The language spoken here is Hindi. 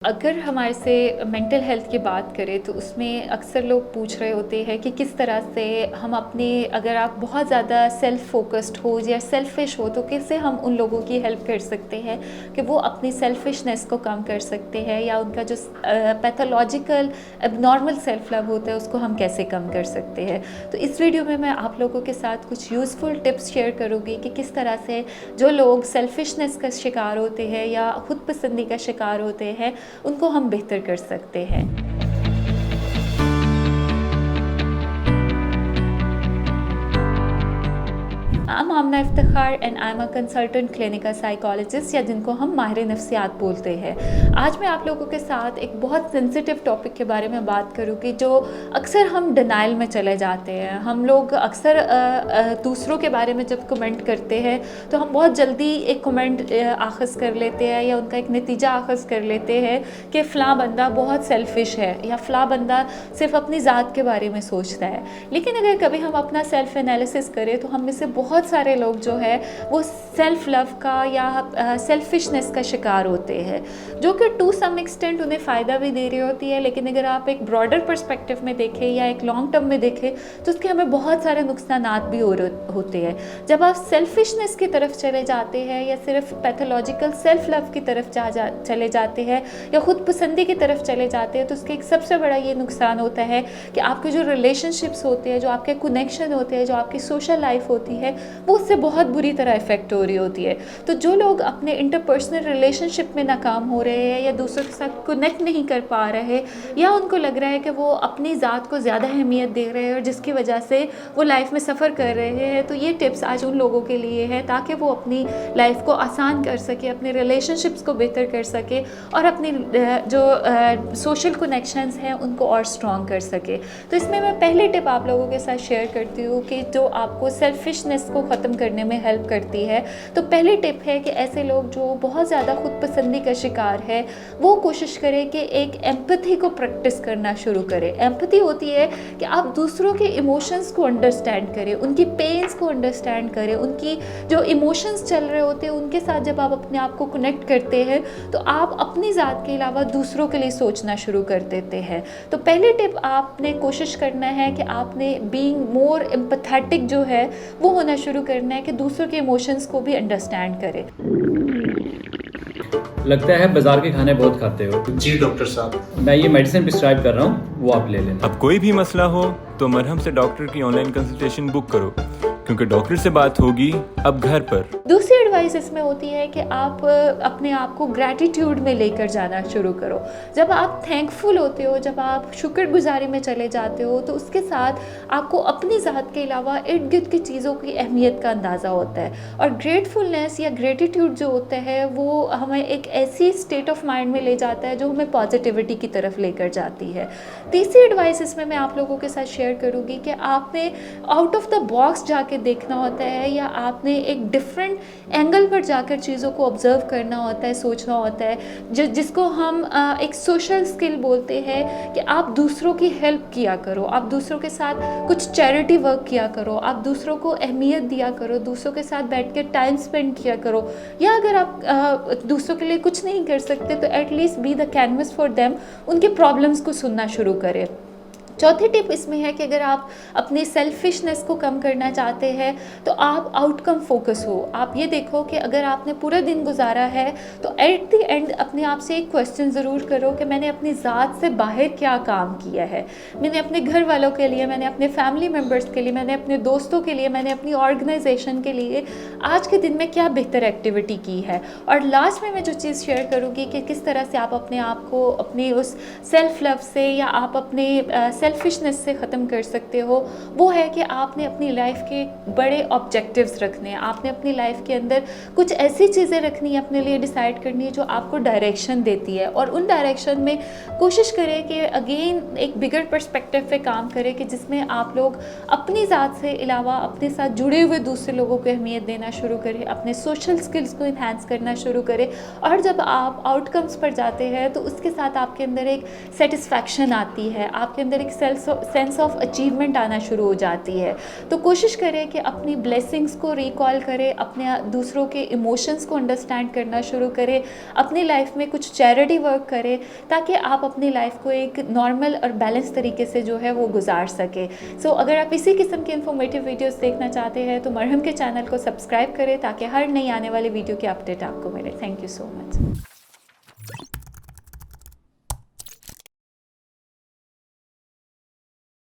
अगर हमारे से मेंटल हेल्थ की बात करें तो उसमें अक्सर लोग पूछ रहे होते हैं कि किस तरह से हम अपने अगर आप बहुत ज़्यादा सेल्फ़ फोकस्ड हो या सेल्फ़िश हो तो कैसे हम उन लोगों की हेल्प कर सकते हैं कि वो अपनी सेल्फ़िशनेस को कम कर सकते हैं या उनका जो पैथोलॉजिकल एबनॉर्मल सेल्फ़ लव होता है उसको हम कैसे कम कर सकते हैं। तो इस वीडियो में मैं आप लोगों के साथ कुछ यूज़फुल टिप्स शेयर करूँगी कि किस तरह से जो लोग सेल्फ़िशनेस का शिकार होते हैं या खुद पसंदी का शिकार होते हैं उनको हम बेहतर कर सकते हैं। I'm Amna Iftikhar and I am a consultant clinical psychologist या जिनको हम माहिर नफ्सियात बोलते हैं। आज मैं आप लोगों के साथ एक बहुत सेंसिटिव टॉपिक के बारे में बात करूँगी जो अक्सर हम डिनाइल में चले जाते हैं। हम लोग अक्सर दूसरों के बारे में जब कमेंट करते हैं तो हम बहुत जल्दी एक कमेंट आख़ज़ कर लेते हैं या उनका एक नतीजा आख़ज़ कर लेते हैं कि फ़लाँ बंदा बहुत सेल्फ़िश है या फ़लाँ बंदा सिर्फ़ अपनी ज़ात के बारे में सोचता है। लेकिन अगर कभी हम अपना सेल्फ़ एनालिसिस करें तो हम में से बहुत सारे लोग जो है वो सेल्फ लव का या सेल्फिशनेस का शिकार होते हैं, जो कि टू सम एक्सटेंट उन्हें फ़ायदा भी दे रही होती है। लेकिन अगर आप एक ब्रॉडर पर्सपेक्टिव में देखें या एक लॉन्ग टर्म में देखें तो उसके हमें बहुत सारे नुकसानात भी होते हैं। जब आप सेल्फिशनेस की तरफ चले जाते हैं या सिर्फ पैथोलॉजिकल सेल्फ लव की तरफ चले जाते हैं या खुद पसंदी की तरफ चले जाते हैं तो उसके एक सबसे बड़ा ये नुकसान होता है कि आपके जो रिलेशनशिप्स होते हैं, जो आपके कनेक्शन होते हैं, जो आपकी सोशल लाइफ होती है वो उससे बहुत बुरी तरह इफ़ेक्ट हो रही होती है। तो जो लोग अपने इंटरपर्सनल रिलेशनशिप में नाकाम हो रहे हैं या दूसरों के साथ कनेक्ट नहीं कर पा रहे या उनको लग रहा है कि वो अपनी ज़ात को ज़्यादा अहमियत दे रहे हैं और जिसकी वजह से वो लाइफ में सफ़र कर रहे हैं, तो ये टिप्स आज उन लोगों के लिए है ताकि वो अपनी लाइफ को आसान कर सके, अपने रिलेशनशिप्स को बेहतर कर सके और अपनी जो सोशल कनेक्शंस हैं उनको और स्ट्रॉन्ग कर सके। तो इसमें मैं पहली टिप आप लोगों के साथ शेयर करती हूँ कि जो आपको सेल्फिशनेस को ख़त्म करने में हेल्प करती है। तो पहली टिप है कि ऐसे लोग जो बहुत ज़्यादा खुद पसंदी का शिकार है वो कोशिश करें कि एक एम्पैथी को प्रैक्टिस करना शुरू करें। एम्पैथी होती है कि आप दूसरों के इमोशंस को अंडरस्टैंड करें, उनकी पेन्स को अंडरस्टैंड करें, उनकी जो इमोशंस चल रहे होते हैं उनके साथ जब आप अपने आप को कनेक्ट करते हैं तो आप अपनी ज़ात के अलावा दूसरों के लिए सोचना शुरू कर देते हैं। तो पहली टिप आपने कोशिश करना है कि आपने बीइंग मोर एम्पैथेटिक जो है वो होना शुरू करना है कि दूसरों के इमोशंस को भी अंडरस्टैंड करें। लगता है बाजार के खाने बहुत खाते हो। जी डॉक्टर साहब, मैं ये मेडिसिन प्रिस्क्राइब कर रहा हूँ, वो आप ले लेना। अब कोई भी मसला हो तो मरहम से डॉक्टर की ऑनलाइन कंसल्टेशन बुक करो, क्योंकि डॉक्टर से बात होगी अब घर पर। दूसरी एडवाइस इसमें होती है कि आप अपने आप को ग्रैटिट्यूड में लेकर जाना शुरू करो। जब आप थैंकफुल होते हो, जब आप शुक्रगुजारी में चले जाते हो तो उसके साथ आपको अपनी ज़ात के अलावा इर्द गिर्द की चीज़ों की अहमियत का अंदाज़ा होता है। और ग्रेटफुलनेस या ग्रेटिट्यूड जो होता है वो हमें एक ऐसी स्टेट ऑफ माइंड में ले जाता है जो हमें पॉजिटिविटी की तरफ लेकर जाती है। तीसरी एडवाइस इसमें मैं आप लोगों के साथ शेयर करूँगी कि आपने आउट ऑफ द बॉक्स जाके देखना होता है या आपने एक डिफरेंट एंगल पर जाकर चीज़ों को ऑब्जर्व करना होता है, सोचना होता है, जिसको हम एक सोशल स्किल बोलते हैं कि आप दूसरों की हेल्प किया करो, आप दूसरों के साथ कुछ चैरिटी वर्क किया करो, आप दूसरों को अहमियत दिया करो, दूसरों के साथ बैठ के टाइम स्पेंड किया करो। या अगर आप दूसरों के लिए कुछ नहीं कर सकते तो at least be the canvas for them, उनके प्रॉब्लम्स को सुनना शुरू करें। चौथी टिप इसमें है कि अगर आप अपनी सेल्फिशनेस को कम करना चाहते हैं तो आप आउटकम फोकस हो। आप ये देखो कि अगर आपने पूरा दिन गुजारा है तो एट द एंड अपने आप से एक क्वेश्चन ज़रूर करो कि मैंने अपनी ज़ात से बाहर क्या काम किया है। मैंने अपने घर वालों के लिए, मैंने अपने फैमिली मेम्बर्स के लिए, मैंने अपने दोस्तों के लिए, मैंने अपनी ऑर्गेनाइजेशन के लिए आज के दिन में क्या बेहतर एक्टिविटी की है। और लास्ट में मैं जो चीज़ शेयर करूँगी कि किस तरह से आप अपने आप को अपनी उस सेल्फ लव से या आप अपने सेल्फिशनेस से ख़त्म कर सकते हो, वो है कि आपने अपनी लाइफ के बड़े ऑब्जेक्टिव्स रखने हैं। आपने अपनी लाइफ के अंदर कुछ ऐसी चीज़ें रखनी है, अपने लिए डिसाइड करनी है जो आपको डायरेक्शन देती है और उन डायरेक्शन में कोशिश करें कि अगेन एक बिगर पर्सपेक्टिव पे काम करें कि जिसमें आप लोग अपनी ज़ात से अलावा अपने साथ जुड़े हुए दूसरे लोगों को अहमियत देना शुरू करें, अपने सोशल स्किल्स को इन्हांस करना शुरू करें। और जब आप आउटकम्स पर जाते हैं तो उसके साथ आपके अंदर एक सेटिस्फैक्शन आती है, आपके अंदर एक सेंस ऑफ अचीवमेंट आना शुरू हो जाती है। तो कोशिश करें कि अपनी ब्लेसिंग्स को रिकॉल करें, अपने दूसरों के इमोशंस को अंडरस्टैंड करना शुरू करें, अपनी लाइफ में कुछ चैरिटी वर्क करें ताकि आप अपनी लाइफ को एक नॉर्मल और बैलेंस तरीके से जो है वो गुजार सके। सो अगर आप इसी किस्म के इन्फॉर्मेटिव वीडियोस देखना चाहते हैं तो मरहम के चैनल को सब्सक्राइब करें ताकि हर नई आने वाली वीडियो की अपडेट आपको मिले। Thank you so much.